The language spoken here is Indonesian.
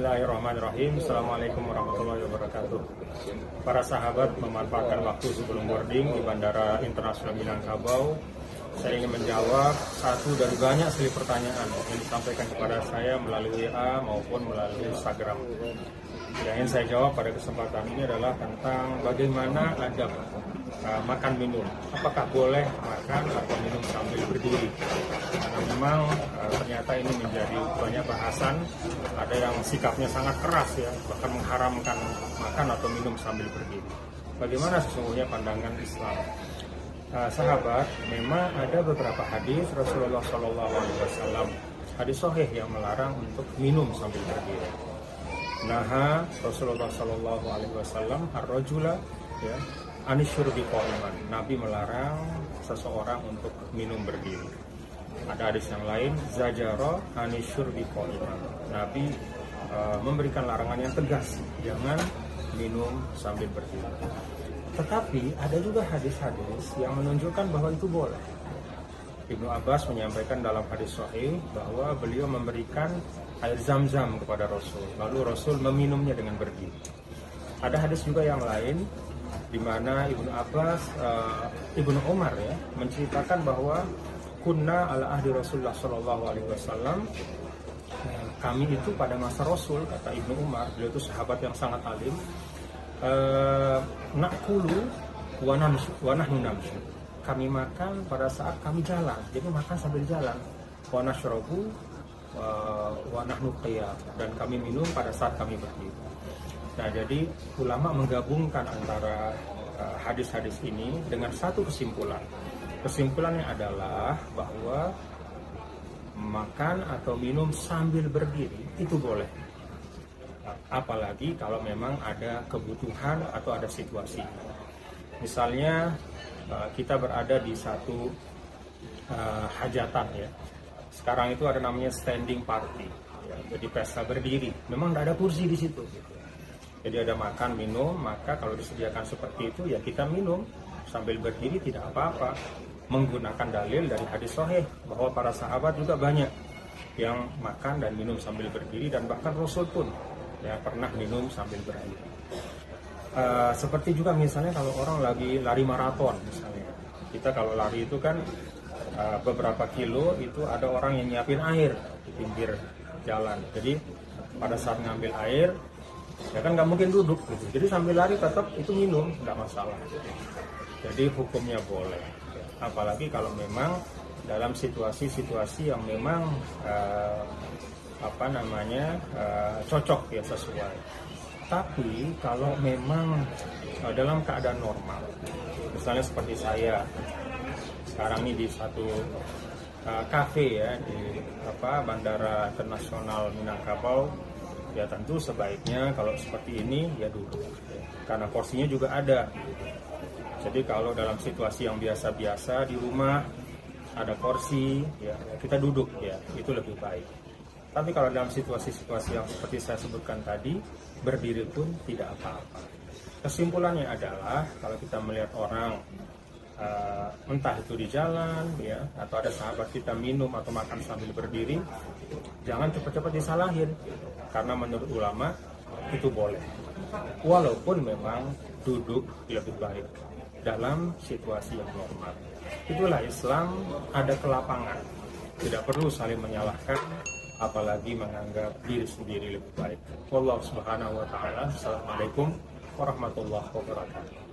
Bismillahirrahmanirrahim. Assalamualaikum warahmatullahi wabarakatuh. Para sahabat, memanfaatkan waktu sebelum boarding di Bandara Internasional Minangkabau, saya ingin menjawab satu dari banyak sekali pertanyaan yang disampaikan kepada saya melalui WA maupun melalui Instagram. Yang ingin saya jawab pada kesempatan ini adalah tentang bagaimana adab makan minum. Apakah boleh makan atau minum sambil berdiri? Karena memang ternyata ini menjadi banyak bahasan. Ada yang sikapnya sangat keras ya, bahkan mengharamkan makan atau minum sambil berdiri. Bagaimana sesungguhnya pandangan Islam? Sahabat, memang ada beberapa hadis Rasulullah SAW, hadis sahih yang melarang untuk minum sambil berdiri. Naha Rasulullah SAW ar-rajula ya anisyurbi qa'iman. Nabi melarang seseorang untuk minum berdiri. Ada hadis yang lain, zajara anisyurbi qa'iman. Nabi memberikan larangan yang tegas, jangan minum sambil berdiri. Tetapi ada juga hadis-hadis yang menunjukkan bahwa itu boleh. Ibnu Abbas menyampaikan dalam hadis sahih bahwa beliau memberikan air zam-zam kepada Rasul, lalu Rasul meminumnya dengan berdiri. Ada hadis juga yang lain di mana Ibnu Abbas, Ibnu Umar ya menceritakan bahwa kunna ala ahdi Rasulullah Shallallahu Alaihi Wasallam, kami itu pada masa Rasul, kata Ibnu Umar, beliau itu sahabat yang sangat alim, nakulu wa nahnu namshu, kami makan pada saat kami jalan, jadi makan sambil jalan, wa nashrabu wa nahnu qiyam, dan kami minum pada saat kami berdiri. Nah, jadi ulama menggabungkan antara hadis-hadis ini dengan satu kesimpulan. Kesimpulannya adalah bahwa makan atau minum sambil berdiri itu boleh. Apalagi kalau memang ada kebutuhan atau ada situasi. Misalnya kita berada di satu hajatan ya. Sekarang itu ada namanya standing party. Ya, jadi pesta berdiri. Memang tidak ada kursi di situ. Gitu. Jadi ada makan, minum, maka kalau disediakan seperti itu ya kita minum sambil berdiri tidak apa-apa. Menggunakan dalil dari hadis sahih bahwa para sahabat juga banyak yang makan dan minum sambil berdiri, dan bahkan Rasul pun ya pernah minum sambil berdiri. Seperti juga misalnya kalau orang lagi lari maraton misalnya. Kita kalau lari itu kan beberapa kilo itu ada orang yang nyiapin air di pinggir jalan. Jadi pada saat ngambil air ya kan nggak mungkin duduk gitu. Jadi sambil lari tetap itu minum, nggak masalah. Jadi hukumnya boleh. Apalagi kalau memang dalam situasi-situasi yang memang cocok ya, sesuai. Tapi kalau memang dalam keadaan normal, misalnya seperti saya sekarang ini di satu kafe ya di Bandara Internasional Minangkabau, ya tentu sebaiknya kalau seperti ini ya duduk ya. Karena porsinya juga ada. Jadi kalau dalam situasi yang biasa-biasa di rumah ada porsi ya kita duduk ya, itu lebih baik. Tapi kalau dalam situasi-situasi yang seperti saya sebutkan tadi, berdiri pun tidak apa-apa. Kesimpulannya adalah kalau kita melihat orang entah itu di jalan ya, atau ada sahabat kita minum atau makan sambil berdiri, jangan cepat-cepat disalahin, karena menurut ulama itu boleh, walaupun memang duduk lebih baik dalam situasi yang normal. Itulah Islam, ada kelapangan, tidak perlu saling menyalahkan, apalagi menganggap diri sendiri lebih baik. Wallahu subhanahu wa ta'ala. Assalamualaikum warahmatullahi wabarakatuh.